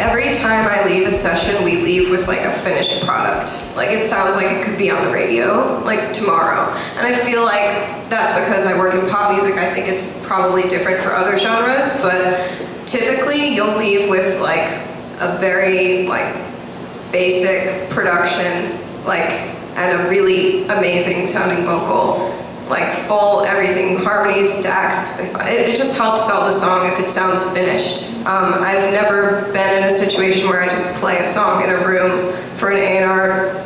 every time I leave a session, we leave with like a finished product. Like it sounds like it could be on the radio, like tomorrow. And I feel like that's because I work in pop music. I think it's probably different for other genres, but typically you'll leave with like a very like basic production, like, and a really amazing sounding vocal. Like full everything, harmonies, stacks. It just helps sell the song if it sounds finished. I've never been in a situation where I just play a song in a room for an A&R,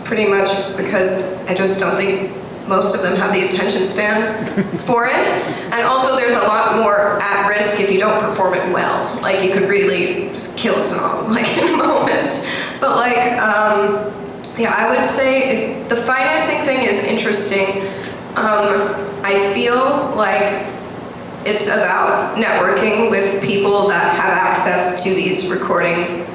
pretty much because I just don't think most of them have the attention span for it. And also there's a lot more at risk if you don't perform it well. Like you could really just kill a song, like in a moment. But like, yeah, I would say if the financing thing is interesting. I feel like it's about networking with people that have access to these recording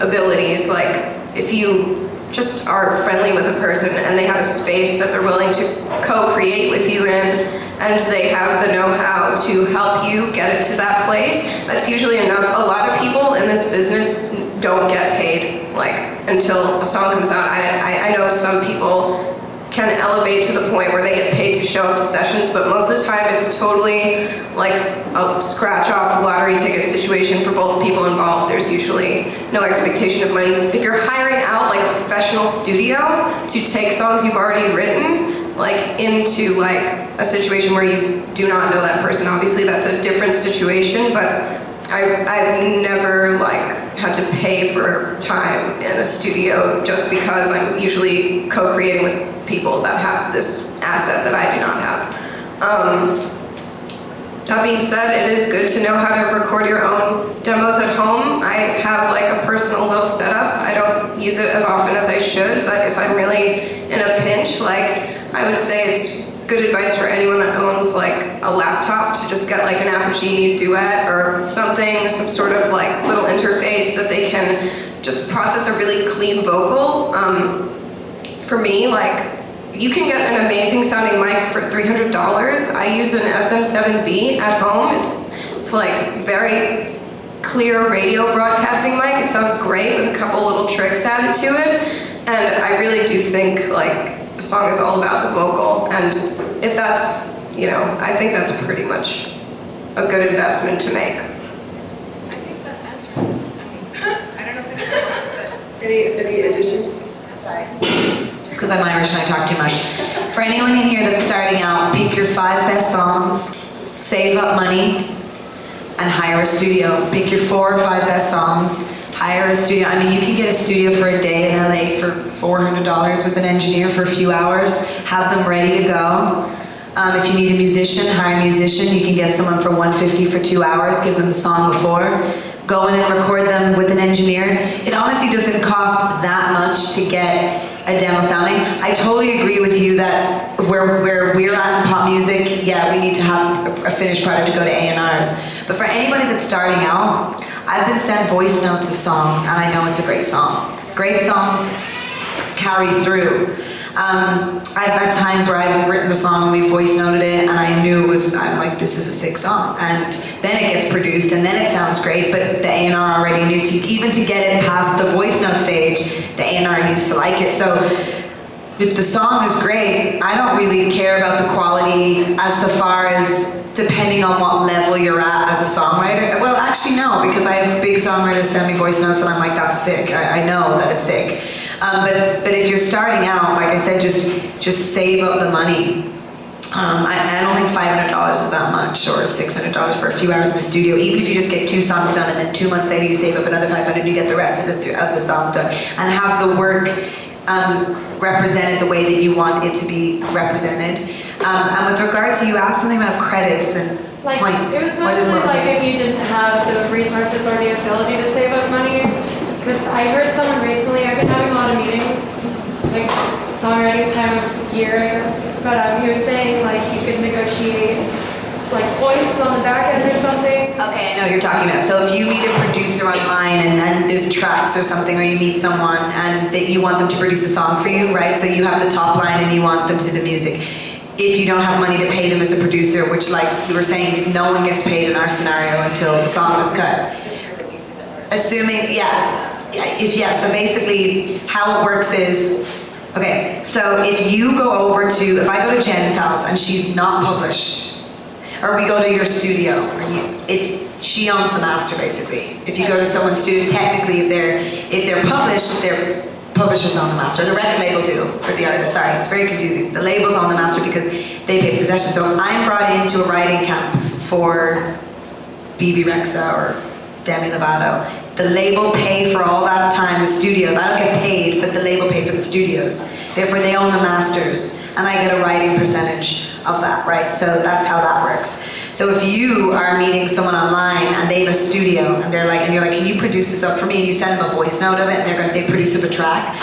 abilities. Like if you just are friendly with a person and they have a space that they're willing to co-create with you in, and they have the know-how to help you get it to that place, that's usually enough. A lot of people in this business don't get paid like until a song comes out. I know some people can elevate to the point where they get paid to show up to sessions, but most of the time it's totally like a scratch-off lottery ticket situation for both people involved. There's usually no expectation of money. If you're hiring out like a professional studio to take songs you've already written, like into like a situation where you do not know that person, obviously that's a different situation, but I've never like had to pay for time in a studio just because I'm usually co-creating with people that have this asset that I do not have. That being said, it is good to know how to record your own demos at home. I have like a personal little setup. I don't use it as often as I should, but if I'm really in a pinch, like I would say it's good advice for anyone that owns like a laptop to just get like an Apogee Duet or something, some sort of like little interface that they can just process a really clean vocal. For me, like, you can get an amazing sounding mic for $300. I use an SM7B at home. It's like very clear radio broadcasting mic. It sounds great with a couple little tricks added to it. And I really do think like a song is all about the vocal. And if that's, you know, I think that's pretty much a good investment to make. I think that answers, I don't know if it but Any additions? sorry. Just because I'm Irish and I talk too much. For anyone in here that's starting out, pick your 5 best songs, save up money, and hire a studio. Pick your 4 or 5 best songs, hire a studio. I mean, you can get a studio for a day in LA for $400 with an engineer for a few hours, have them ready to go. If you need a musician, hire a musician. You can get someone for $150 for 2 hours, give them the song before. Go in and record them with an engineer. It honestly doesn't cost that much to get a demo sounding. I totally agree with you that where we're at in pop music, yeah, we need to have a finished product to go to A&Rs. But for anybody that's starting out, I've been sent voice notes of songs and I know it's a great song. Great songs carry through. I've had times where I've written a song and we voice noted it and I knew it was, I'm like, this is a sick song. And then it gets produced and then it sounds great, but the A&R already knew even to get it past the voice note stage, the A&R needs to like it. So if the song is great, I don't really care about the quality as so far as depending on what level you're at as a songwriter. Well, actually no, because I have big songwriters send me voice notes and I'm like, that's sick. I know that it's sick. But if you're starting out, like I said, just save up the money. I don't think $500 is that much, or $600 for a few hours in the studio. Even if you just get 2 songs done and then 2 months later you save up another $500 and you get the rest of the songs done, and have the work represented the way that you want it to be represented. And with regard to, you asked something about credits and like, points. It was mostly like if you didn't have the resources or the ability to save up money. Because I heard someone recently, I've been having a lot of meetings, like songwriting time of year, I guess. But he was saying like you could negotiate like points on the back end or something. Okay, I know what you're talking about. So if you meet a producer online and then there's tracks or something, or you meet someone and that you want them to produce a song for you, right? So you have the top line and you want them to the music. If you don't have money to pay them as a producer, which like you were saying, no one gets paid in our scenario until the song was cut. Assuming, so basically how it works is, okay, so if you go over to, if I go to Jen's house and she's not published, or we go to your studio, she owns the master basically. If you go to someone's studio, technically if they're published, their publishers own the master. The record label do for the artist. Sorry, it's very confusing. The labels own the master because they pay for the session. So if I'm brought into a writing camp for BB Rexa or Demi Lovato, the label pay for all that time, the studios. I don't get paid, but the label pay for the studios. Therefore, they own the masters, and I get a writing percentage of that, right? So that's how that works. So if you are meeting someone online and they have a studio and they're like, and you're like, can you produce this up for me? And you send them a voice note of it, and they produce up a track.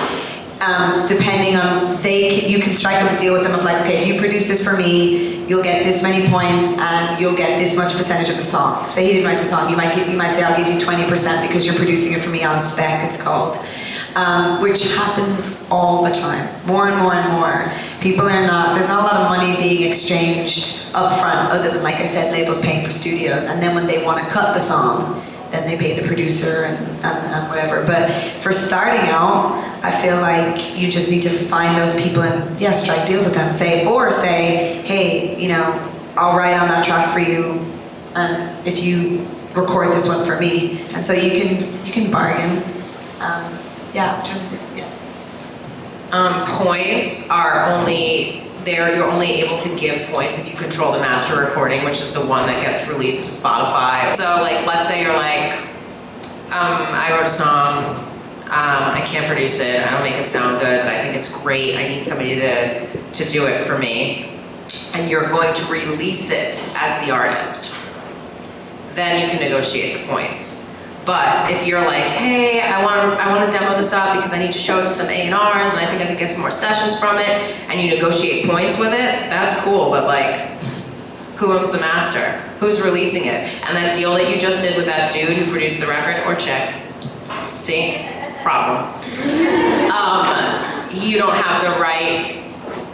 Depending on, you can strike up a deal with them of like, okay, if you produce this for me, you'll get this many points and you'll get this much percentage of the song. Say he didn't write the song, you might say, I'll give you 20% because you're producing it for me on spec, it's called. Which happens all the time, more and more and more. There's not a lot of money being exchanged up front, other than, like I said, labels paying for studios, and then when they want to cut the song, then they pay the producer and whatever. But for starting out, I feel like you just need to find those people and strike deals with them. Say, hey, I'll write on that track for you, and if you record this one for me, and so you can bargain. Points are you're only able to give points if you control the master recording, which is the one that gets released to Spotify. So like, let's say you're like, I wrote a song, I can't produce it, I don't make it sound good, but I think it's great, I need somebody to do it for me, and you're going to release it as the artist, then you can negotiate the points. But if you're like, hey, I want to demo this up because I need to show it to some A&Rs and I think I could get some more sessions from it, and you negotiate points with it, that's cool, but like, who owns the master? Who's releasing it? And that deal that you just did with that dude who produced the record, or chick, see? Problem. You don't have the right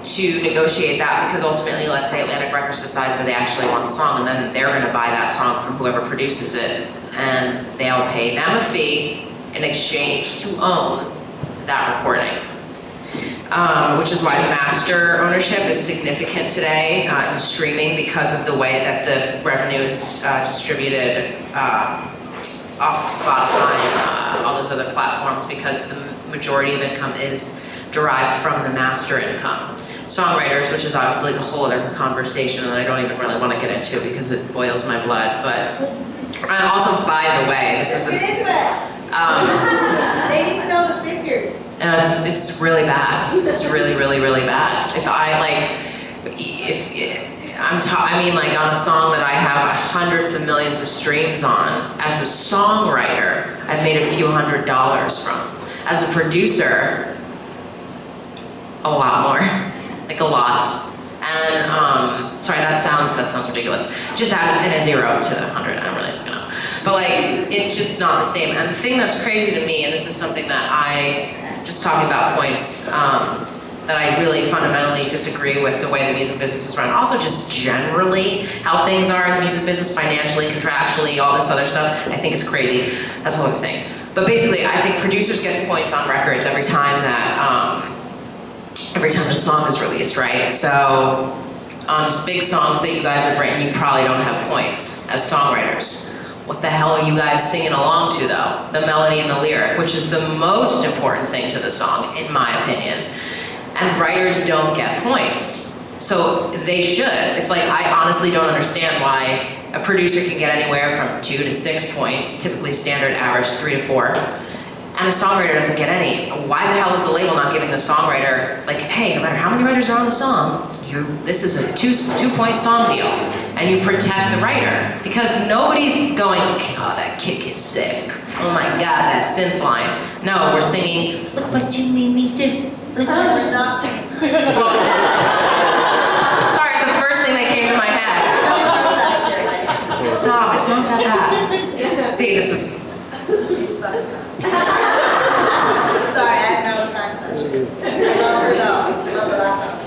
to negotiate that, because ultimately, let's say Atlantic Records decides that they actually want the song, and then they're gonna buy that song from whoever produces it, and they'll pay them a fee in exchange to own that recording. Which is why the master ownership is significant today in streaming, because of the way that the revenue is distributed off of Spotify and all those other platforms, because the majority of income is derived from the master income. Songwriters, which is obviously a whole other conversation, and I don't even really want to get into because it boils my blood, but also, by the way, this is Get into it. They need to know the figures. And it's really bad. It's really, really, really bad. On a song that I have hundreds of millions of streams on, as a songwriter, I've made a few $100s from. As a producer, a lot more, like a lot. And sorry, that sounds ridiculous. Just add a 0 to 100. I don't really fucking know. But like, it's just not the same. And the thing that's crazy to me, and this is something that just talking about points, that I really fundamentally disagree with the way the music business is run. Also just generally how things are in the music business, financially, contractually, all this other stuff. I think it's crazy. That's a whole other thing. But basically, I think producers get points on records every time the song is released, right? So on big songs that you guys have written, you probably don't have points as songwriters. What the hell are you guys singing along to though? The melody and the lyric, which is the most important thing to the song, in my opinion. And writers don't get points. So they should. It's like, I honestly don't understand why a producer can get anywhere from 2 to 6 points, typically standard average 3 to 4, and a songwriter doesn't get any. Why the hell is the label not giving the songwriter, like, hey, no matter how many writers are on the song, this is a 2-point song deal, and you protect the writer. Because nobody's going, oh, that kick is sick. Oh my God, that synth line. No, we're singing, look what you made me do. I'm not singing. Sorry, it's the first thing that came to my head. Stop, it's not that bad. See, this is... It's fun. Sorry, I have no time for that shit. Love her though. Love her last song.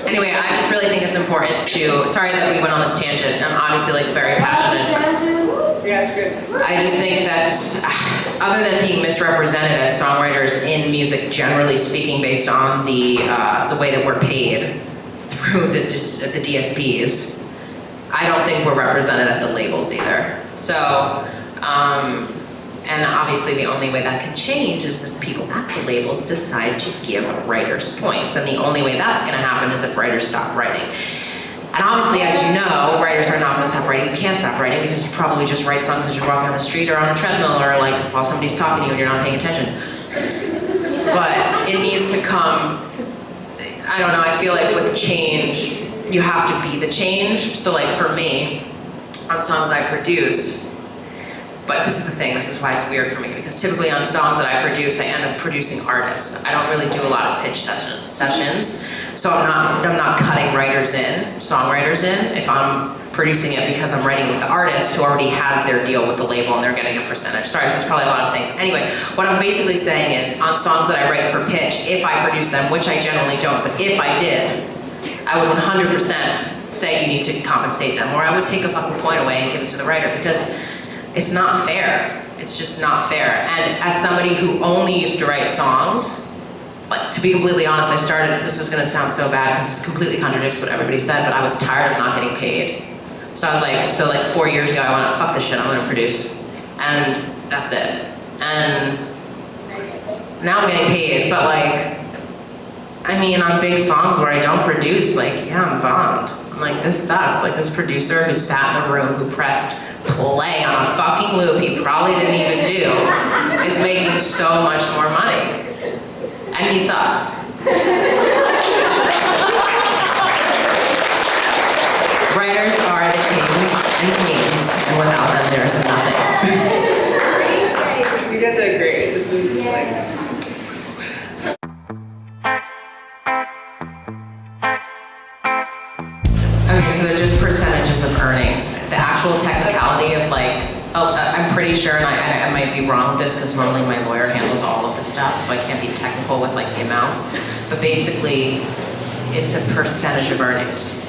Anyway, I just really think it's important to... Sorry that we went on this tangent. I'm obviously like very passionate. Tangents? Yeah, it's good. I just think that other than being misrepresented as songwriters in music, generally speaking, based on the way that we're paid through the DSPs, I don't think we're represented at the labels either. So, and obviously the only way that can change is if people at the labels decide to give writers points. And the only way that's gonna happen is if writers stop writing. And obviously, as you know, writers are not gonna stop writing. You can't stop writing because you probably just write songs as you're walking on the street or on a treadmill or like while somebody's talking to you and you're not paying attention. But it needs to come, I don't know, I feel like with change, you have to be the change. So like for me, on songs I produce, but this is the thing, this is why it's weird for me, because typically on songs that I produce, I end up producing artists. I don't really do a lot of pitch sessions, so I'm not cutting songwriters in, if I'm producing it because I'm writing with the artist who already has their deal with the label and they're getting a percentage. Sorry, this is probably a lot of things. Anyway, what I'm basically saying is, on songs that I write for pitch, if I produce them, which I generally don't, but if I did, I would 100% say you need to compensate them, or I would take a fucking point away and give it to the writer, because it's not fair. It's just not fair. And as somebody who only used to write songs, like, to be completely honest, this is gonna sound so bad because this completely contradicts what everybody said, but I was tired of not getting paid. So I was like, 4 years ago, I went, fuck this shit, I'm gonna produce. And that's it. And now I'm getting paid, but like, I mean, on big songs where I don't produce, like, yeah, I'm bummed. I'm like, this sucks. Like, this producer who sat in the room, who pressed play on a fucking loop he probably didn't even do, is making so much more money. And he sucks. Writers are the kings and queens, and without them, there is nothing. You guys are great. This is like... Okay, so they're just percentages of earnings. The actual technicality of like, I'm pretty sure, and I might be wrong with this because normally my lawyer handles all of the stuff, so I can't be technical with like the amounts, but basically it's a percentage of earnings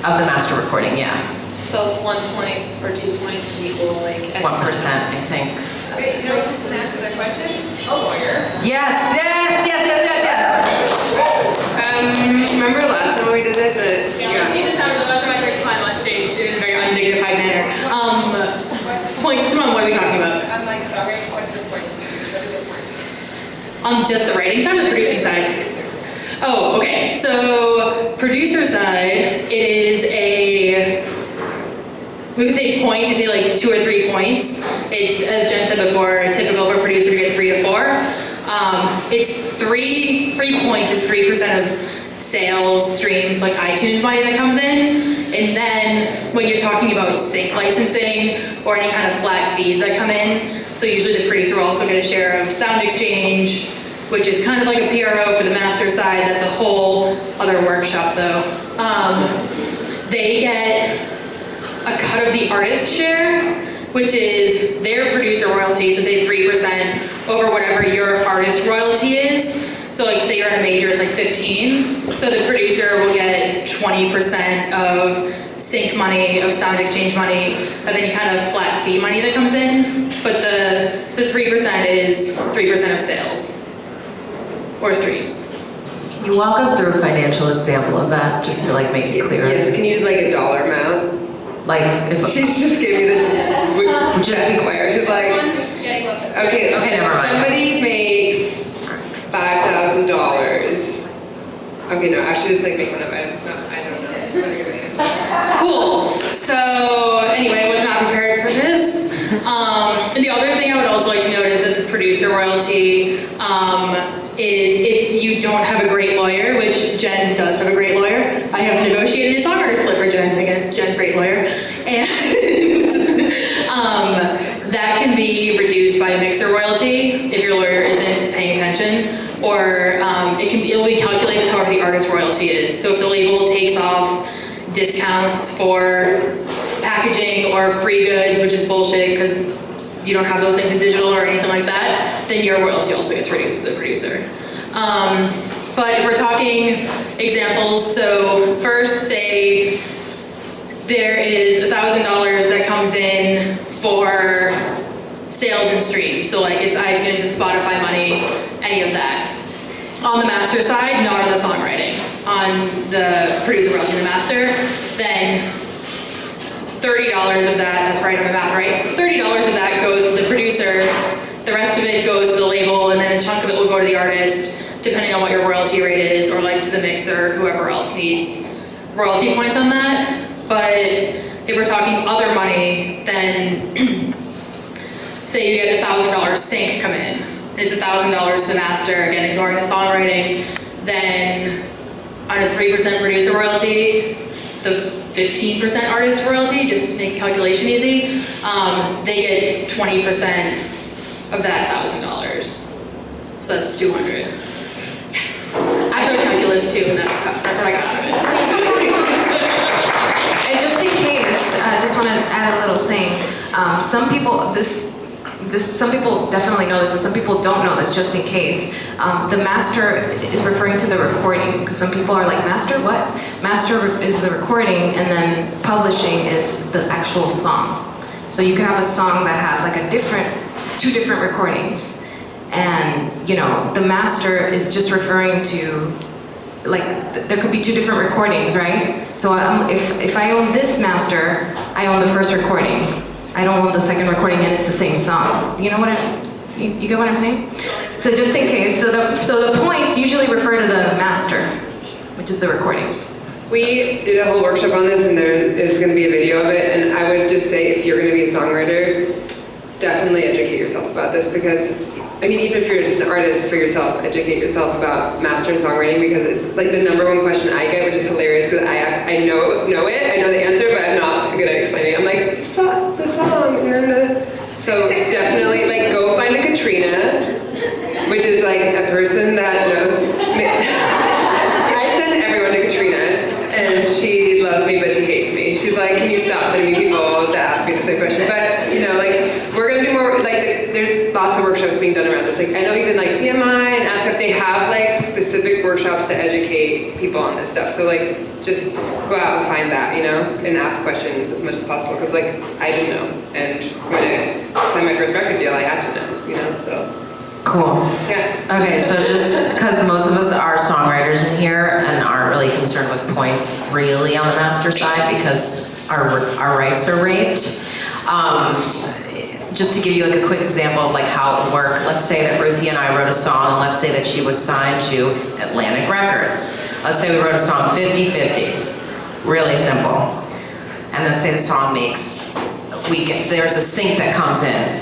of the master recording, yeah. So 1 point or 2 points would equal like X 1%, I think. Okay, can I answer that question? A lawyer. Yes. remember last time we did this? Yeah. See this time the last time I took climb on stage in a very undignified manner. Points, Simone, what are we talking about? I'm like, sorry, what is the point? On just the writing side or the producing side? Oh, okay. So producer side, it is we would say points, you say like 2 or 3 points. It's, as Jen said before, typical for a producer to get 3 to 4. It's 3 points is 3% of sales, streams, like iTunes money that comes in. And then when you're talking about sync licensing or any kind of flat fees that come in, so usually the producer will also get a share of sound exchange, which is kind of like a PRO for the master side. That's a whole other workshop though. They get a cut of the artist share, which is their producer royalty, so say 3% over whatever your artist royalty is. So like say you're in a major, it's like 15. So the producer will get 20% of sync money, of sound exchange money, of any kind of flat fee money that comes in. But the 3% is 3% of sales or streams. Can you walk us through a financial example of that, just to like make it clear? Yes, can you use like a dollar amount? Like if She's just gave me the just declare. She's like, okay, never mind. Somebody makes $5,000. Okay, no, actually, just like make one up. I don't know. Cool. So anyway, I was not prepared for this. And the other thing I would also like to note is that the producer royalty is if you don't have a great lawyer, which Jen does have a great lawyer. I have negotiated a songwriter split for Jen against Jen's great lawyer. And that can be reduced by a mixer royalty if your lawyer isn't paying attention, or it'll be calculated however the artist royalty is. So if the label takes off discounts for packaging or free goods, which is bullshit because you don't have those things in digital or anything like that, then your royalty also gets reduced as a producer. But if we're talking examples, so first say there is $1,000 that comes in for sales and streams. So like it's iTunes and Spotify money, any of that. On the master side, not on the songwriting. On the producer royalty and the master, then $30 of that, that's right, I'm a math right, $30 of that goes to the producer, the rest of it goes to the label, and then a chunk of it will go to the artist, depending on what your royalty rate is, or like to the mixer, whoever else needs royalty points on that. But if we're talking other money, then say you get a $1,000 sync come in, and it's $1,000 to the master, again ignoring the songwriting, then on a 3% producer royalty, the 15% artist royalty, just to make calculation easy, they get 20% of that $1,000. So that's 200. Yes. I took calculus too, and that's what I got out of it. And just in case, I just want to add a little thing. Some people, some people definitely know this, and some people don't know this. Just in case, the master is referring to the recording, because some people are like, master what? Master is the recording, and then publishing is the actual song. So you could have a song that has like two different recordings. And, you know, the master is just referring to, like, there could be two different recordings, right? So if I own this master, I own the first recording. I don't own the second recording and it's the same song. You know what you get what I'm saying? So just in case, so the points usually refer to the master, which is the recording. We did a whole workshop on this, and there is going to be a video of it, and I would just say if you're going to be a songwriter, definitely educate yourself about this, because I mean, even if you're just an artist for yourself, educate yourself about master and songwriting, because it's like the #1 question I get, which is hilarious because I know it, I know the answer, but I'm not good at explaining it. I'm like, the song, and then so definitely like go find a Katrina, which is like a person that knows. I send everyone to Katrina, and she loves me, but she hates me. She's like, can you stop sending me people that ask me the same question? But you know, like we're gonna do more. Like there's lots of workshops being done around this. Like I know even like BMI and ASCAP, they have like specific workshops to educate people on this stuff. So like just go out and find that, you know, and ask questions as much as possible. Because like I didn't know, and when I signed my first record deal, I had to know, you know. So. Cool. Yeah. Okay, so just because most of us are songwriters in here and aren't really concerned with points really on the master side because our rights are raped. Just to give you like a quick example of like how it would work, let's say that Ruthie and I wrote a song, and let's say that she was signed to Atlantic Records. Let's say we wrote a song 50-50, really simple. And let's say the song there's a sync that comes in,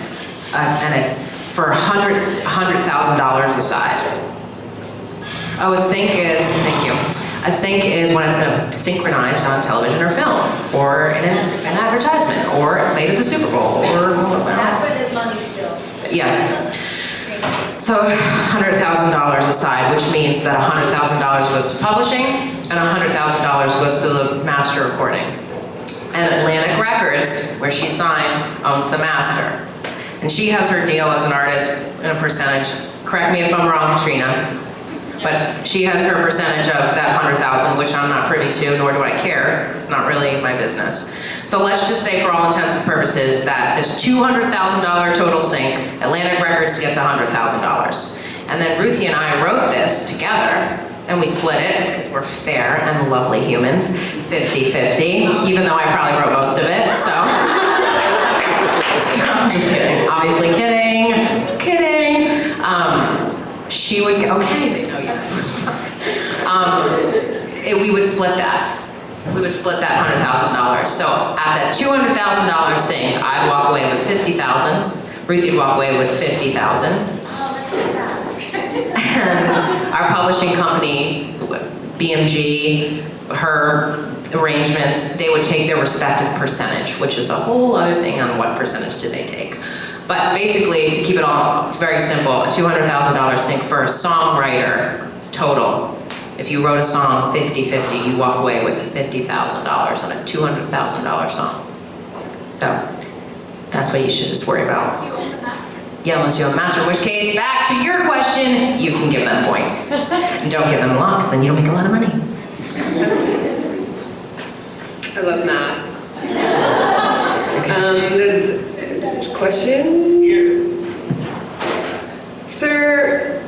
and it's for $100,000 a side. Oh, a sync is, thank you. A sync is when it's going to be synchronized on television or film, or in an advertisement, or made at the Super Bowl, or whatever. That's where there's money still. Yeah. So $100,000 a side, which means that $100,000 goes to publishing, and $100,000 goes to the master recording. And Atlantic Records, where she signed, owns the master. And she has her deal as an artist in a percentage. Correct me if I'm wrong, Katrina, but she has her percentage of that $100,000, which I'm not privy to, nor do I care. It's not really my business. So let's just say, for all intents and purposes, that this $200,000 total sync, Atlantic Records gets $100,000. And then Ruthie and I wrote this together, and we split it, because we're fair and lovely humans, 50-50, even though I probably wrote most of it, so. I'm just kidding. Obviously kidding. She would get, okay, they know you. We would split that. We would split that $100,000. So at that $200,000 sync, I'd walk away with $50,000. Ruthie would walk away with $50,000. And our publishing company, BMG, her arrangements, they would take their respective percentage, which is a whole other thing on what percentage do they take. But basically, to keep it all very simple, a $200,000 sync for a songwriter total. If you wrote a song 50-50, you walk away with $50,000 on a $200,000 song. So that's what you should just worry about. Unless you own the master. Yeah, unless you own the master, in which case, back to your question, you can give them points. And don't give them a lot, because then you don't make a lot of money. I love math. questions? Sir,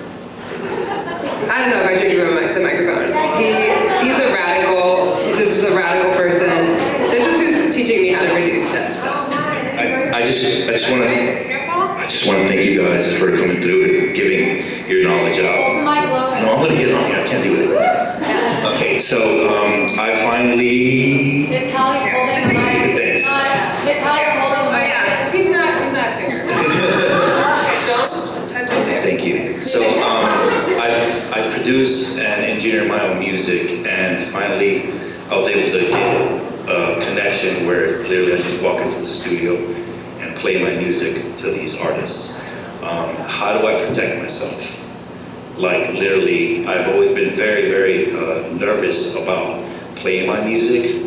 I don't know if I should give him the microphone. He's a radical. This is a radical person. This is who's teaching me how to produce stuff. So. I just want to thank you guys for coming through and giving your knowledge out. No, I'm gonna get on here. I can't do it. Okay, so I finally. It's how he's holding the mic. Thanks. It's how you're holding the mic. He's not a singer. Thank you. So I produce and engineer my own music, and finally I was able to get a connection where literally I just walk into the studio and play my music to these artists. How do I protect myself? Like literally, I've always been very, very nervous about playing my music,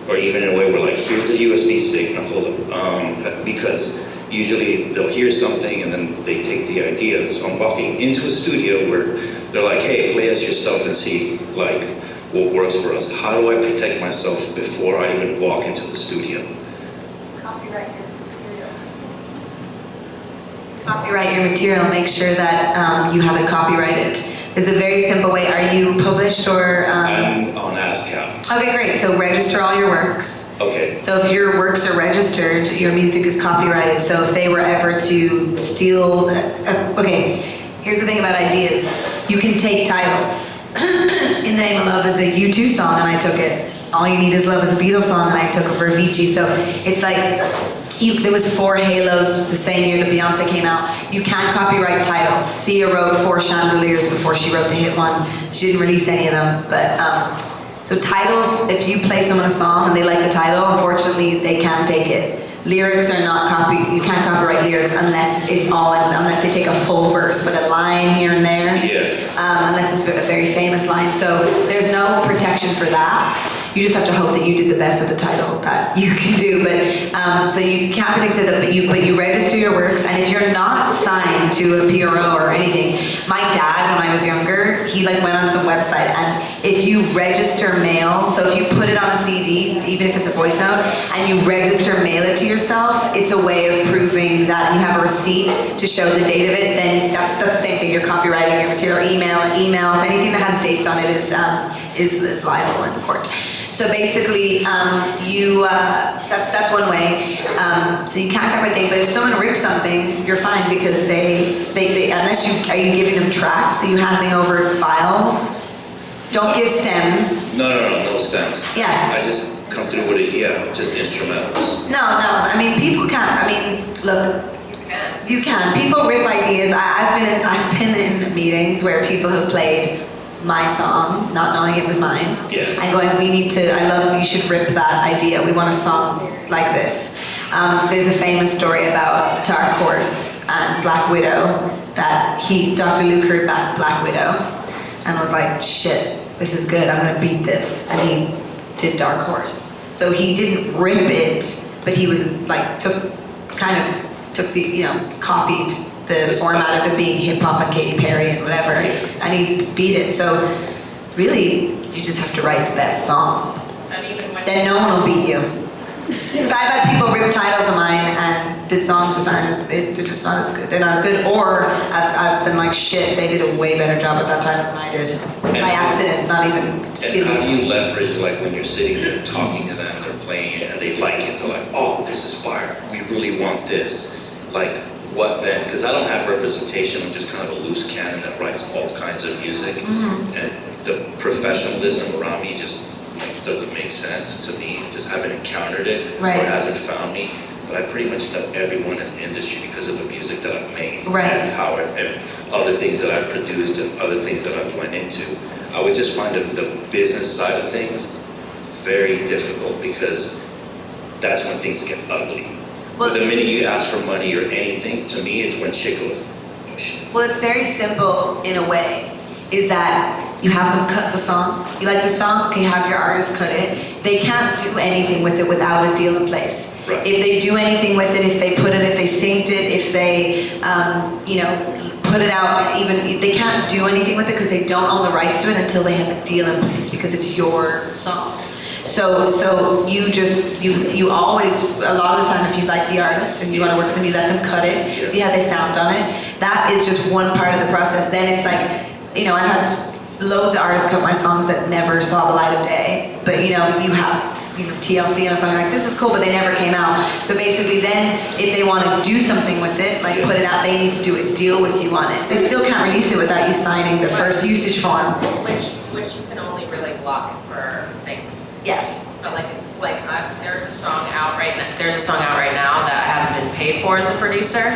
or even in a way where like, here's a USB stick, now hold up. Because usually they'll hear something and then they take the ideas. So I'm walking into a studio where they're like, hey, play us your stuff and see like what works for us. How do I protect myself before I even walk into the studio? Copyright your material. Copyright your material, make sure that you have it copyrighted. There's a very simple way. Are you published or? I'm on ASCAP. Okay, great. So register all your works. Okay. So if your works are registered, your music is copyrighted. So if they were ever to steal, okay, here's the thing about ideas. You can take titles. In the Name of Love is a U2 song and I took it. All You Need Is Love is a Beatles song and I took it for Avicii. So it's like, there was 4 Halos the same year that Beyonce came out. You can't copyright titles. Sia wrote 4 Chandeliers before she wrote the hit one. She didn't release any of them, but so titles, if you play someone a song and they like the title, unfortunately they can't take it. Lyrics are not you can't copyright lyrics unless it's unless they take a full verse, but a line here and there. Yeah. Unless it's a very famous line. So there's no protection for that. You just have to hope that you did the best with the title that you can do. But so you can't protect it, but you register your works. And if you're not signed to a PRO or anything, my dad, when I was younger, he like went on some website, and if you register mail, so if you put it on a CD, even if it's a voice note, and you register mail it to yourself, it's a way of proving that, and you have a receipt to show the date of it, then that's the same thing. You're copyrighting your material. Emails, anything that has dates on it is liable in court. So basically, that's one way. So you can't copyright things, but if someone rips something, you're fine because they unless are you giving them tracks? Are you handing over files? Don't give stems. No stems. Yeah. I just come through with it, just instrumentals. No, I mean, people can't, look, you can. People rip ideas. I've been in meetings where people have played my song, not knowing it was mine, and going, you should rip that idea. We want a song like this. There's a famous story about Dark Horse and Black Widow, that Dr. Luke heard back Black Widow, and was like, shit, this is good, I'm gonna beat this, and he did Dark Horse. So he didn't rip it, but he was like, copied the format of it being hip hop and Katy Perry and whatever, and he beat it. So really, you just have to write the best song. Then no one will beat you. Because I've had people rip titles of mine and the songs just they're just not as good. They're not as good, or I've been like, shit, they did a way better job at that title than I did. By accident, not even stealing. And how do you leverage, like when you're sitting there talking to them, they're playing it and they like it, they're like, oh, this is fire, we really want this. Like, what then? Because I don't have representation, I'm just kind of a loose cannon that writes all kinds of music. Mm-hmm. And the professionalism around me just doesn't make sense to me. Just haven't encountered it, or hasn't found me. But I pretty much know everyone in the industry because of the music that I've made, and how and other things that I've produced and other things that I've went into. I would just find the business side of things very difficult, because that's when things get ugly. Well, the minute you ask for money or anything, to me, it's when shit goes, oh shit. Well, it's very simple in a way, is that you have them cut the song. You like the song, okay, have your artist cut it. They can't do anything with it without a deal in place. Right. If they do anything with it, if they synced it, if they, put it out, even, they can't do anything with it because they don't own the rights to it until they have a deal in place, because it's your song. So you always, a lot of the time, if you like the artist and you want to work with them, you let them cut it, see how they sound on it. That is just one part of the process. Then it's like, you know, I've had loads of artists cut my songs that never saw the light of day, but you know, you have TLC and a song like, this is cool, but they never came out. So basically then, if they want to do something with it, like put it out, they need to do a deal with you on it. They still can't release it without you signing the first usage form. Which you can only really block for sings. Yes. But like it's like there's a song out right now. There's a song out right now that I haven't been paid for as a producer.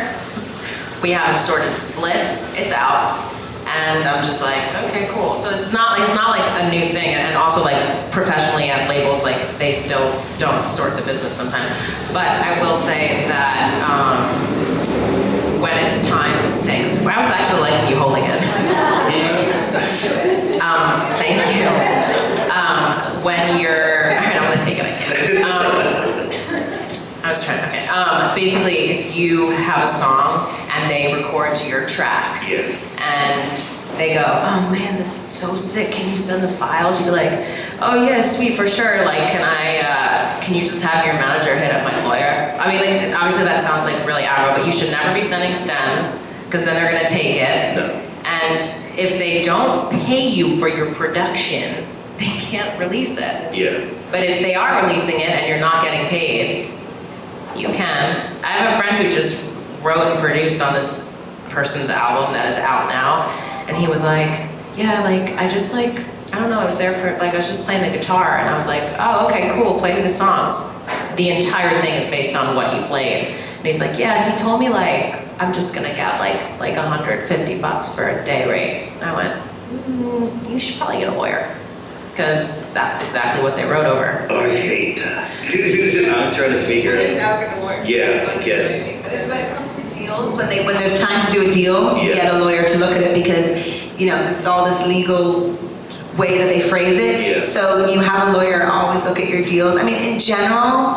We haven't sorted splits. It's out. And I'm just like, okay, cool. So it's not like a new thing, and also like professionally at labels, like they still don't sort the business sometimes. But I will say that when it's time, thanks. I was actually liking you holding it. Thank you. When you're, all right, I'm gonna take it. I can't. I was trying. Okay. Basically, if you have a song and they record to your track, and they go, oh man, this is so sick. Can you send the files? You're like, oh yeah, sweet, for sure. Like, can you just have your manager hit up my lawyer? I mean, like, obviously that sounds like really aggro, but you should never be sending stems because then they're gonna take it. No. And if they don't pay you for your production, they can't release it. Yeah. But if they are releasing it and you're not getting paid, you can. I have a friend who just wrote and produced on this person's album that is out now, and he was like, yeah, like, I don't know, I was there for, like, I was just playing the guitar, and I was like, oh, okay, cool, play me the songs. The entire thing is based on what he played. And he's like, yeah, he told me, like, I'm just gonna get, like $150 for a day rate. And I went, you should probably get a lawyer, because that's exactly what they wrote over. Oh, I hate that. I'm trying to figure it out. Yeah, I guess. But it comes to deals, when there's time to do a deal, you get a lawyer to look at it because, you know, it's all this legal way that they phrase it. Yeah. So you have a lawyer always look at your deals. I mean, in general,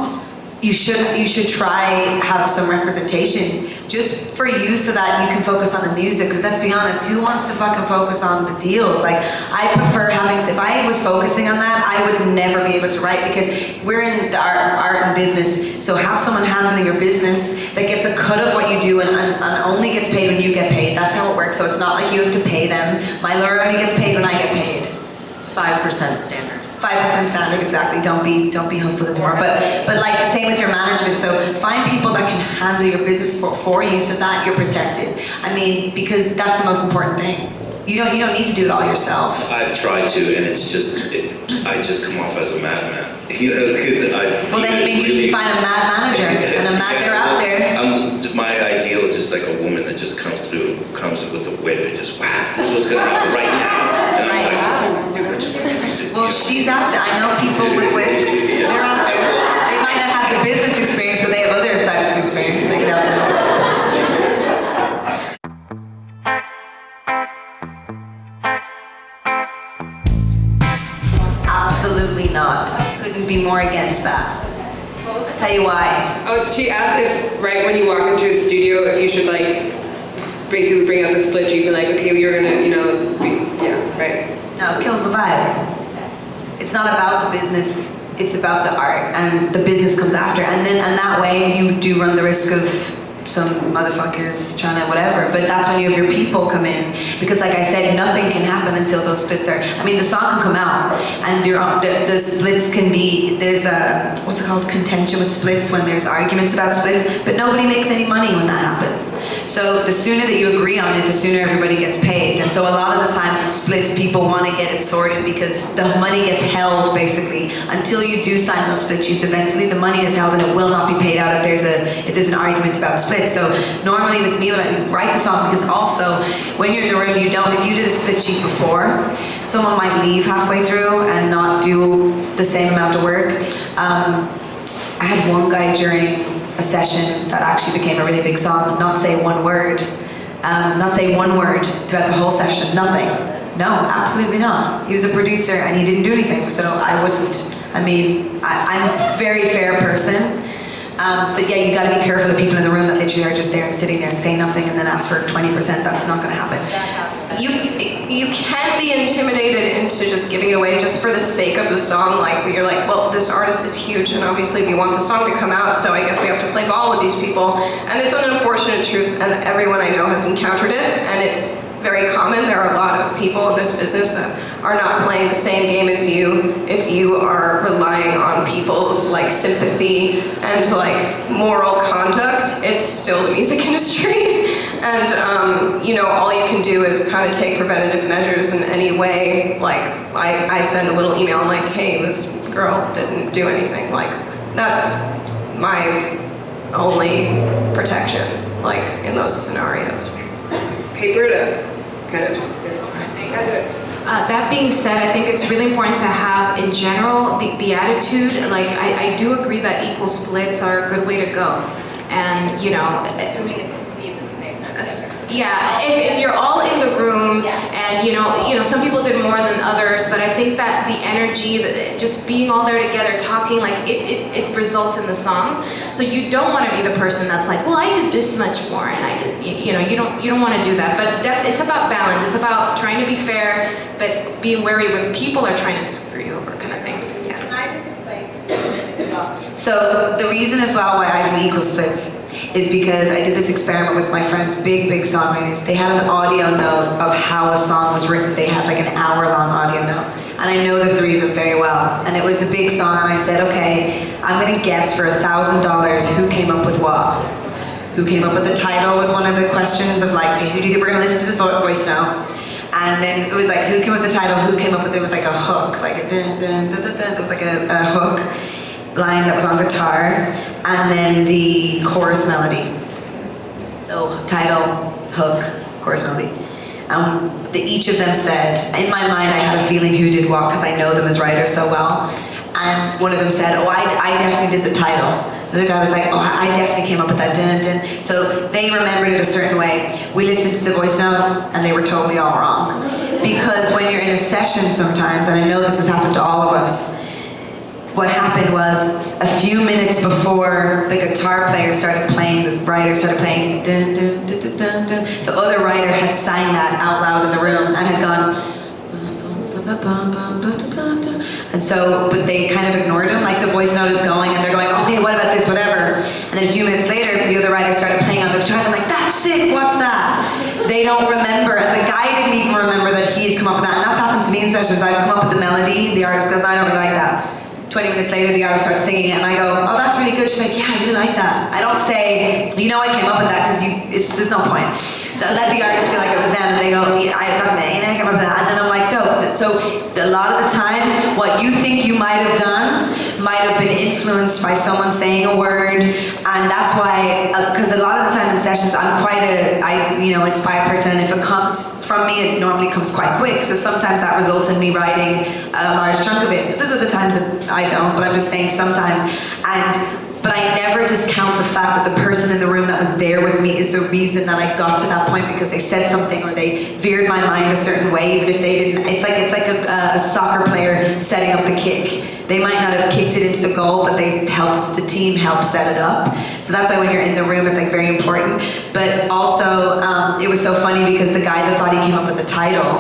you should try have some representation just for you so that you can focus on the music, because let's be honest, who wants to fucking focus on the deals? Like, I prefer having, if I was focusing on that, I would never be able to write, because we're in the art and business, so have someone handling your business that gets a cut of what you do and only gets paid when you get paid. That's how it works. So it's not like you have to pay them. My lawyer only gets paid when I get paid. 5% standard. 5% standard, exactly. Don't be hustling tomorrow. But like same with your management. So find people that can handle your business for you so that you're protected. I mean, because that's the most important thing. You don't need to do it all yourself. I've tried to, and it's just, I just come off as a madman. You know, because well, then maybe you need to find a mad manager, and they're out there. My ideal is just like a woman that just comes with a whip and just, wow, this is what's gonna happen right now. And I'm like, dude, I just want to music. Well, she's out there. I know people with whips. They're out there. They might not have the business experience, but they have other types of experience. They get out there. Absolutely not. Couldn't be more against that. I'll tell you why. Oh, she asked if, right when you walk into a studio, if you should, like, basically bring out the split sheet and be like, okay, well, you're gonna, you know, right. No, it kills the vibe. It's not about the business, it's about the art, and the business comes after. And that way you do run the risk of some motherfuckers trying to whatever, but that's when you have your people come in, because like I said, nothing can happen until those splits are, I mean, the song can come out and the splits can be, there's a, what's it called, contention with splits, when there's arguments about splits, but nobody makes any money when that happens. So the sooner that you agree on it, the sooner everybody gets paid. And so a lot of the times with splits, people want to get it sorted because the money gets held basically until you do sign those split sheets. Eventually the money is held and it will not be paid out if there's an argument about splits. So normally with me, when I write the song, because also when you're in the room, if you did a split sheet before, someone might leave halfway through and not do the same amount of work. I had one guy during a session that actually became a really big song, not say one word throughout the whole session, nothing. No, absolutely not. He was a producer and he didn't do anything, so I wouldn't. I mean, I'm a very fair person. But yeah, you gotta be careful of people in the room that literally are just there and sitting there and saying nothing and then ask for 20%. That's not gonna happen. You can be intimidated into just giving it away just for the sake of the song. Like, you're like, well, this artist is huge, and obviously we want the song to come out, so I guess we have to play ball with these people. And it's an unfortunate truth, and everyone I know has encountered it, and it's very common. There are a lot of people in this business that are not playing the same game as you. If you are relying on people's like sympathy and like moral conduct, it's still the music industry. And you know, all you can do is kind of take preventative measures in any way. Like I send a little email, I'm like, hey, this girl didn't do anything. Like, that's my only protection, like in those scenarios. Paper it up, kind of. That being said, I think it's really important to have, in general, the attitude. Like, I do agree that equal splits are a good way to go. And, you know, Assuming it's conceived at the same time. yeah, if you're all in the room, and you know, some people did more than others, but I think that the energy, just being all there together, talking, like it results in the song. So you don't want to be the person that's like, well, I did this much more, and I just, you know, you don't want to do that. But it's about balance. It's about trying to be fair, but being wary when people are trying to screw you over, kind of thing. Yeah. Can I just explain as well? So the reason as well why I do equal splits is because I did this experiment with my friends, big songwriters. They had an audio note of how a song was written. They had like an hour-long audio note. And I know the three of them very well. And it was a big song, and I said, okay, I'm gonna guess for $1,000 who came up with what? Who came up with the title was one of the questions of like, okay, who do you think we're gonna listen to this voice note? And then it was like, who came up with the title, who came up with, there was like a hook, like a dun dun dun dun dun, there was like a hook line that was on guitar, and then the chorus melody. So title, hook, chorus melody. Each of them said, in my mind I had a feeling who did what, because I know them as writers so well. And one of them said, oh, I definitely did the title. The other guy was like, oh, I definitely came up with that dun dun. So they remembered it a certain way. We listened to the voice note, and they were totally all wrong. Because when you're in a session sometimes, and I know this has happened to all of us, what happened was a few minutes before the guitar player started playing, the writer started playing, dun, dun, dun, dun, dun, dun, the other writer had sang that out loud in the room and had gone, and so, but they kind of ignored him, like the voice note is going and they're going, okay, what about this, whatever. And then a few minutes later, the other writer started playing on the guitar and they're like, that's sick, what's that? They don't remember, and the guy didn't even remember that he had come up with that. And that's happened to me in sessions. I've come up with the melody, the artist goes, no, I don't really like that. 20 minutes later, the artist starts singing it, and I go, oh, that's really good. She's like, yeah, I really like that. I don't say, you know I came up with that, because there's no point. Let the artist feel like it was them, and they go, yeah, I came up with that. And then I'm like, dope. So a lot of the time, what you think you might have done might have been influenced by someone saying a word, and that's why, because a lot of the time in sessions, I'm quite inspired person, and if it comes from me, it normally comes quite quick. So sometimes that results in me writing a large chunk of it. But there's other times that I don't, but I'm just saying sometimes. But I never discount the fact that the person in the room that was there with me is the reason that I got to that point, because they said something or they veered my mind a certain way, even if they didn't. It's like a soccer player setting up the kick. They might not have kicked it into the goal, but the team helped set it up. So that's why when you're in the room, it's like very important. But also, it was so funny because the guy that thought he came up with the title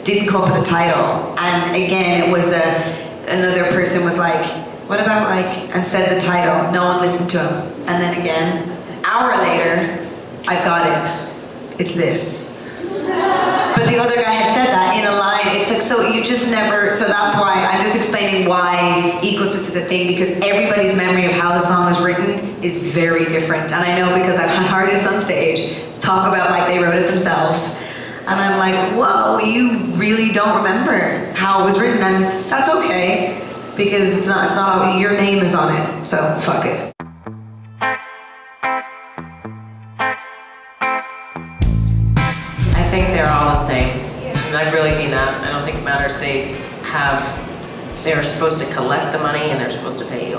didn't come up with the title. And again, it was another person was like, what about and said the title. No one listened to him. And then again, an hour later, I've got it. It's this. But the other guy had said that in a line. It's like, so you just never, so that's why I'm just explaining why equal twist is a thing, because everybody's memory of how the song was written is very different. And I know because I've had artists on stage talk about like they wrote it themselves. And I'm like, whoa, you really don't remember how it was written. And that's okay. Because it's not, your name is on it, so fuck it. I think they're all the same. And I really mean that. I don't think it matters. They're supposed to collect the money and they're supposed to pay you.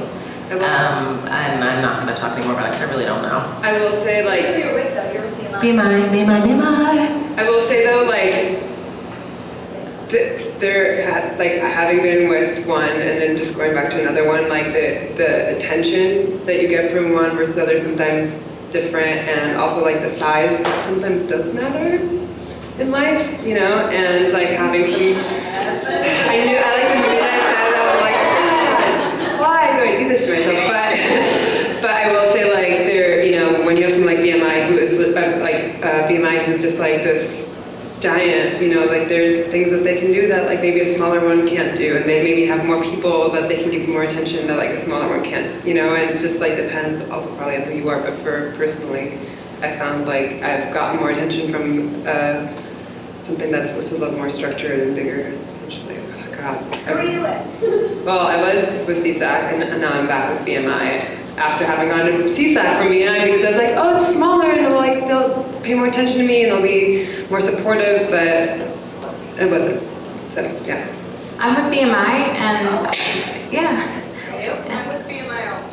And I'm not going to talk anymore about it because I really don't know. I will say, like, You're with though, you're with Be mine, be mine, be mine. I will say though, like, like having been with one and then just going back to another one, like the attention that you get from one versus the other sometimes different, and also like the size sometimes does matter in life, you know, and like having some, I like the movie that I said, I was like, God, why do I do this to myself? But I will say, like, you know, when you have someone like BMI who is BMI who's just like this giant, you know, like there's things that they can do that like maybe a smaller one can't do, and they maybe have more people that they can give more attention that like a smaller one can't, you know, and it just like depends also probably on who you are. But for personally, I found like I've gotten more attention from something that's a little more structured and bigger, essentially. Oh, God. Where were you at? Well, I was with CSAC, and now I'm back with BMI after having gone to CSAC from BMI, because I was like, oh, it's smaller, and they'll pay more attention to me, and they'll be more supportive, but it wasn't. So, yeah. I'm with BMI, and yeah. I'm with BMI also.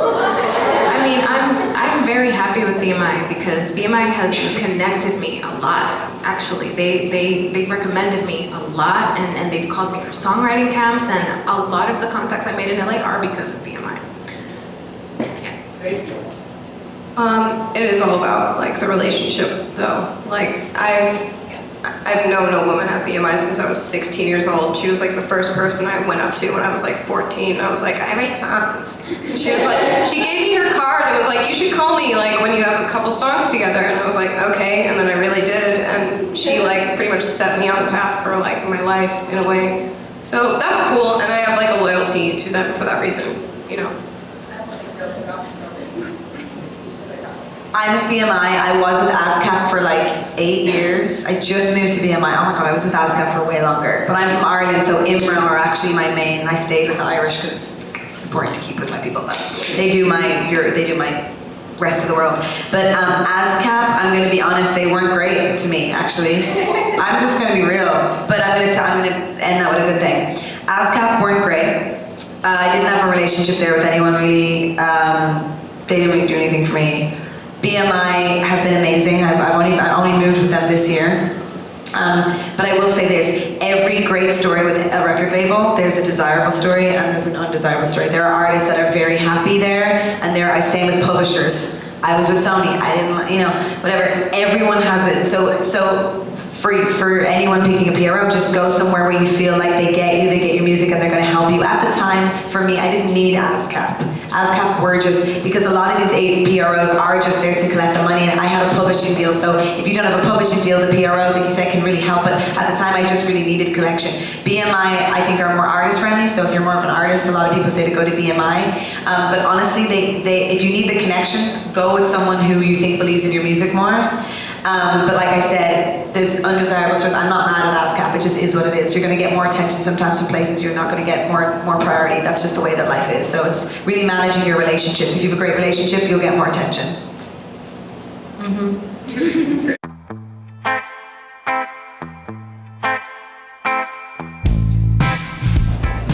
I mean, I'm very happy with BMI because BMI has connected me a lot. Actually, they recommended me a lot, and they've called me for songwriting camps, and a lot of the contacts I made in LA are because of BMI. Yeah. Thank you. It is all about like the relationship, though. Like I've known a woman at BMI since I was 16 years old. She was like the first person I went up to when I was like 14. I was like, I write songs. And she was like, she gave me her card and was like, you should call me like when you have a couple songs together. And I was like, okay. And then I really did. And she like pretty much set me on the path for like my life in a way. So that's cool. And I have like a loyalty to them for that reason, you know. I'm with BMI. I was with ASCAP for like 8 years. I just moved to BMI. Oh my God, I was with ASCAP for way longer. But I'm from Ireland, so IMRO are actually my main. I stayed with the Irish because it's important to keep with my people. But they do my rest of the world. But ASCAP, I'm gonna be honest, they weren't great to me actually. I'm just gonna be real. But I'm gonna end that with a good thing. ASCAP weren't great. I didn't have a relationship there with anyone really. They didn't really do anything for me. BMI have been amazing. I've only moved with them this year. But I will say this, every great story with a record label, there's a desirable story and there's an undesirable story. There are artists that are very happy there, and there, I same with publishers. I was with Sony, I didn't, you know, whatever, everyone has it. So for anyone picking a PRO, just go somewhere where you feel like they get your music and they're gonna help you. At the time, for me, I didn't need ASCAP. ASCAP were just, because a lot of these 8 PROs are just there to collect the money, and I had a publishing deal, so if you don't have a publishing deal, the PROs, like you said, can really help, but at the time I just really needed collection. BMI, I think, are more artist friendly, so if you're more of an artist, a lot of people say to go to BMI, but honestly, if you need the connections, go with someone who you think believes in your music more. But like I said, there's undesirable stories. I'm not mad at ASCAP, it just is what it is. You're gonna get more attention sometimes from places, you're not gonna get more priority. That's just the way that life is. So it's really managing your relationships. If you have a great relationship, you'll get more attention.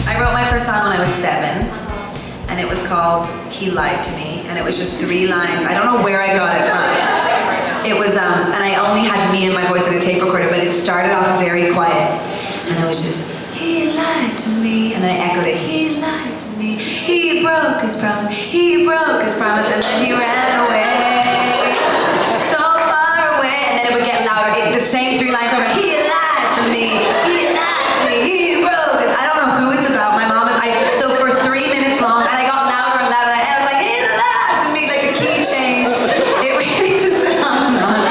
I wrote my first song when I was 7, and it was called He Lied to Me, and it was just 3 lines. I don't know where I got it from. It was, and I only had me and my voice in a tape recorder, but it started off very quiet. And it was just, he lied to me. And then I echoed it, he lied to me. He broke his promise, he broke his promise. And then he ran away, so far away. And then it would get louder, the same 3 lines over, he lied to me, he lied to me, he broke his. I don't know who it's about, my mom is, so for 3 minutes long, and I got louder and louder, and I was like, he lied to me, like the key changed. It really just went on and on.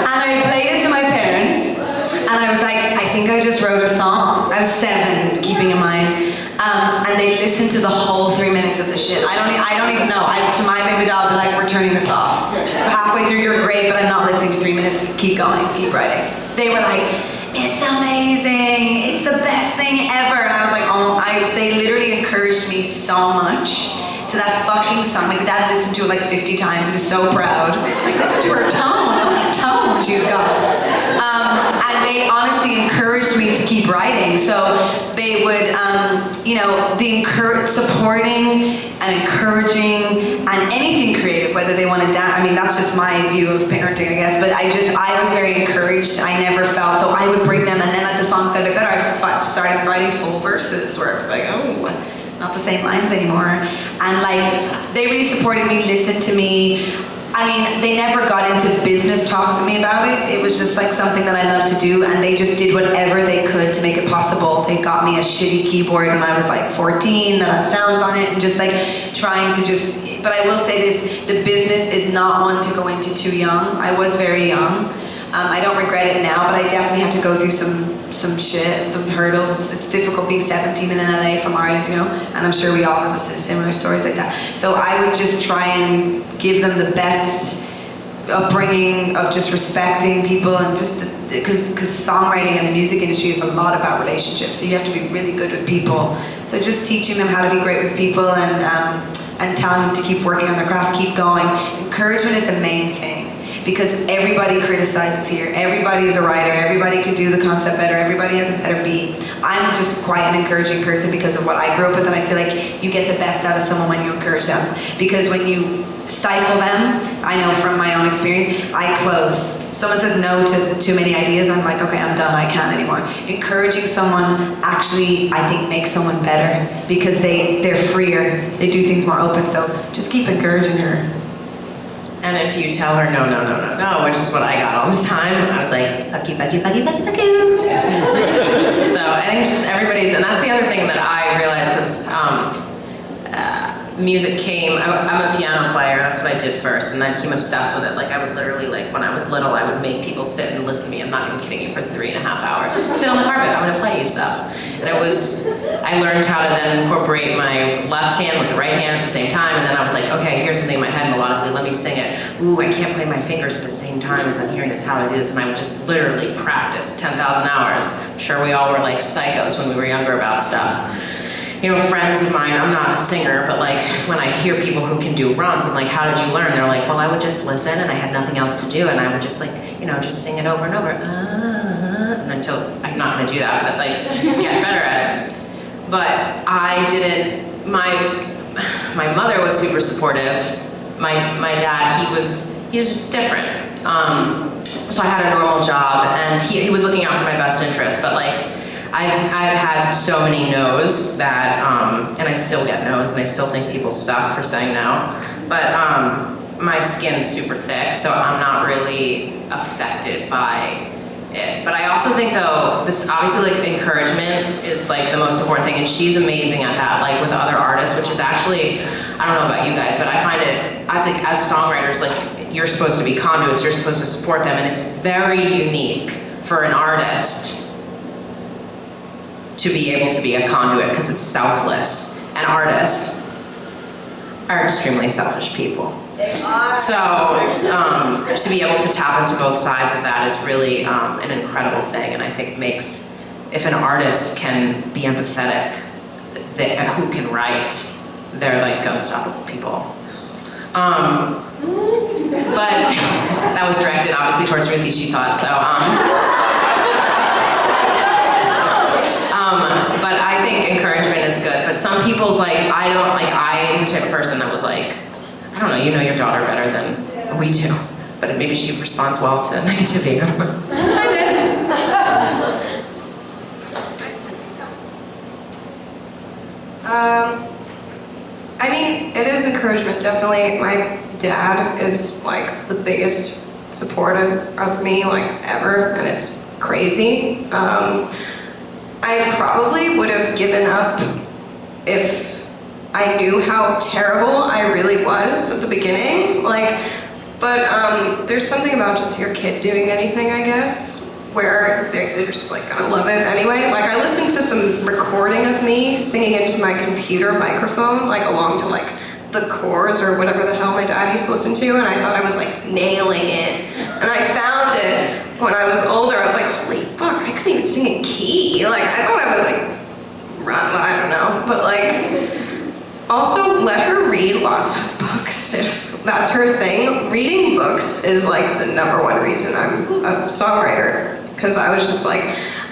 And I played it to my parents, and I was like, I think I just wrote a song. I was 7, keeping in mind. And they listened to the whole 3 minutes of the shit. I don't even know. To my baby doll, I'd be like, we're turning this off. Halfway through, you're great, but I'm not listening to 3 minutes. Keep going, keep writing. They were like, it's amazing. It's the best thing ever. And I was like, oh, they literally encouraged me so much to that fucking song. Like, Dad listened to it like 50 times. He was so proud. Like, listen to her tone. Look at the tone she's got. And they honestly encouraged me to keep writing. So they would, you know, supporting and encouraging and anything creative whether they want to dance. I mean, that's just my view of parenting, I guess. But I was very encouraged. I never felt, so I would bring them, and then at the song got a bit better, I started writing full verses where I was like, oh, not the same lines anymore. And like, they really supported me, listened to me. I mean, they never got into business talks with me about it. It was just like something that I love to do, and they just did whatever they could to make it possible. They got me a shitty keyboard when I was like 14 that had sounds on it, and just like trying to just, but I will say this, the business is not one to go into too young. I was very young. I don't regret it now, but I definitely had to go through some shit, some hurdles. It's difficult being 17 and in LA from Ireland, you know, and I'm sure we all have similar stories like that. So I would just try and give them the best upbringing of just respecting people, and just because songwriting and the music industry is a lot about relationships, so you have to be really good with people. So just teaching them how to be great with people, and telling them to keep working on their craft, keep going. Encouragement is the main thing. Because everybody criticizes here. Everybody's a writer. Everybody could do the concept better. Everybody has a better beat. I'm just quite an encouraging person because of what I grew up with, and I feel like you get the best out of someone when you encourage them. Because when you stifle them, I know from my own experience, I close. Someone says no to too many ideas, I'm like, okay, I'm done, I can't anymore. Encouraging someone actually, I think, makes someone better because they're freer. They do things more open, so just keep encouraging her. And if you tell her no, which is what I got all the time, I was like, fuck you. So I think it's just everybody's, and that's the other thing that I realized was music came, I'm a piano player, that's what I did first, and then became obsessed with it. Like I would literally, like when I was little, I would make people sit and listen to me, I'm not even kidding you, for 3.5 hours. Just sit on the carpet, I'm gonna play you stuff. And I learned how to then incorporate my left hand with the right hand at the same time, and then I was like, okay, here's something in my head melodically, let me sing it. Ooh, I can't play my fingers at the same time as I'm hearing this, how it is, and I would just literally practice 10,000 hours. I'm sure we all were like psychos when we were younger about stuff. You know, friends of mine, I'm not a singer, but like when I hear people who can do runs, I'm like, how did you learn? They're like, well, I would just listen and I had nothing else to do, and I would just like, you know, just sing it over and over, and until, I'm not gonna do that, but like get better at it. But I didn't, my mother was super supportive. My dad, he's just different. So I had a normal job, and he was looking out for my best interest, but like, I've had so many no's that, and I still get no's, and I still think people suck for saying no, but my skin's super thick, so I'm not really affected by it. But I also think though, this obviously like encouragement is like the most important thing, and she's amazing at that, like with other artists, which is actually, I don't know about you guys, but I find it, as songwriters, like you're supposed to be conduits, you're supposed to support them, and it's very unique for an artist to be able to be a conduit because it's selfless, and artists are extremely selfish people. They are. So to be able to tap into both sides of that is really an incredible thing, and I think makes, if an artist can be empathetic, who can write, they're like unstoppable people. But that was directed obviously towards Ruthie, she thought, so. But I think encouragement is good, but some people's like, I am the type of person that was like, I don't know, you know your daughter better than we do, but maybe she responds well to negativity. I did. I mean, it is encouragement, definitely. My dad is like the biggest supporter of me like ever, and it's crazy. I probably would have given up if I knew how terrible I really was at the beginning. But there's something about just your kid doing anything, I guess, where they're just like gonna love it anyway. Like I listened to some recording of me singing into my computer microphone, like along to like the chorus or whatever the hell my dad used to listen to, and I thought I was like nailing it. And I found it when I was older. I was like, holy fuck, I couldn't even sing in key. Like I thought I was like, I don't know, but like, also let her read lots of books if that's her thing. Reading books is like the #1 reason I'm a songwriter, because I was just like,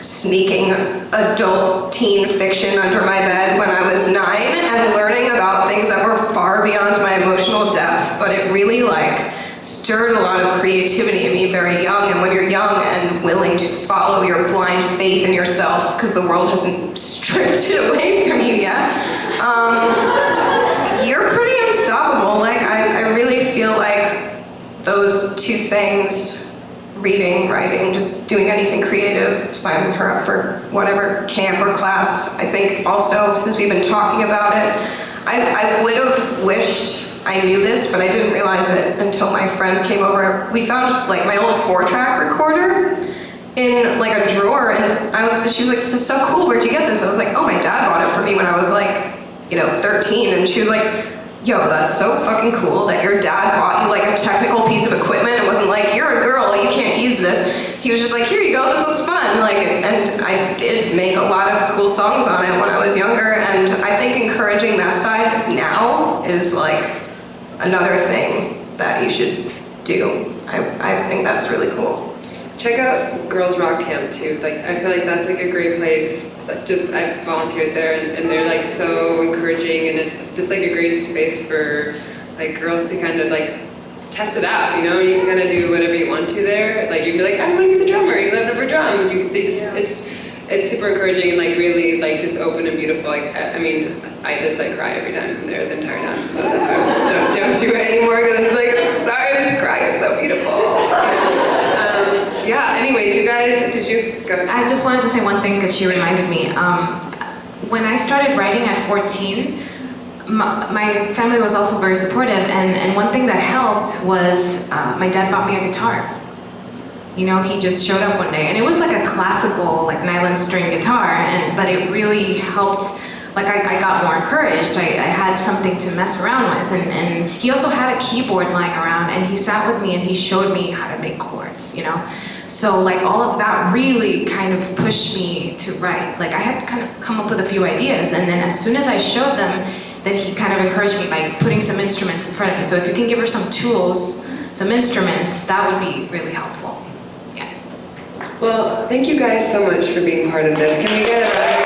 sneaking adult teen fiction under my bed when I was 9 and learning about things that were far beyond my emotional depth, but it really like stirred a lot of creativity in me very young. And when you're young and willing to follow your blind faith in yourself, because the world hasn't stripped it away from you yet, you're pretty unstoppable. Like I really feel like those two things, reading, writing, just doing anything creative, signing her up for whatever camp or class. I think also, since we've been talking about it, I would have wished I knew this, but I didn't realize it until my friend came over. We found like my old 4-track recorder in like a drawer, and she's like, "This is so cool, where'd you get this?" I was like, "Oh, my dad bought it for me when I was like, 13, and she was like, "Yo, that's so fucking cool that your dad bought you like a technical piece of equipment and wasn't like, you're a girl, you can't use this." He was just like, "Here you go, this looks fun." And I did make a lot of cool songs on it when I was younger, and I think encouraging that side now is like another thing that you should do. I think that's really cool. Check out Girls Rock Camp too. Like I feel like that's like a great place. I've volunteered there, and they're like so encouraging, and it's just like a great space for like girls to kind of like test it out. You can kind of do whatever you want to there. Like you'd be like, "I'm going to be the drummer." You let over drum. It's super encouraging and like really like just open and beautiful. Like I just like cry every time I'm there the entire time. So that's why I don't do it anymore, because I'm like, "I'm sorry, I just cry. It's so beautiful." Yeah, anyways, you guys, did you go? I just wanted to say one thing because she reminded me. When I started writing at 14, my family was also very supportive, and one thing that helped was my dad bought me a guitar. He just showed up one day, and it was like a classical, like nylon string guitar, but it really helped. Like I got more encouraged. I had something to mess around with, and he also had a keyboard lying around, and he sat with me and he showed me how to make chords. So like all of that really kind of pushed me to write. Like I had kind of come up with a few ideas, and then as soon as I showed them, then he kind of encouraged me by putting some instruments in front of me. So if you can give her some tools, some instruments, that would be really helpful. Yeah. Well, thank you guys so much for being part of this. Can we get a round of applause?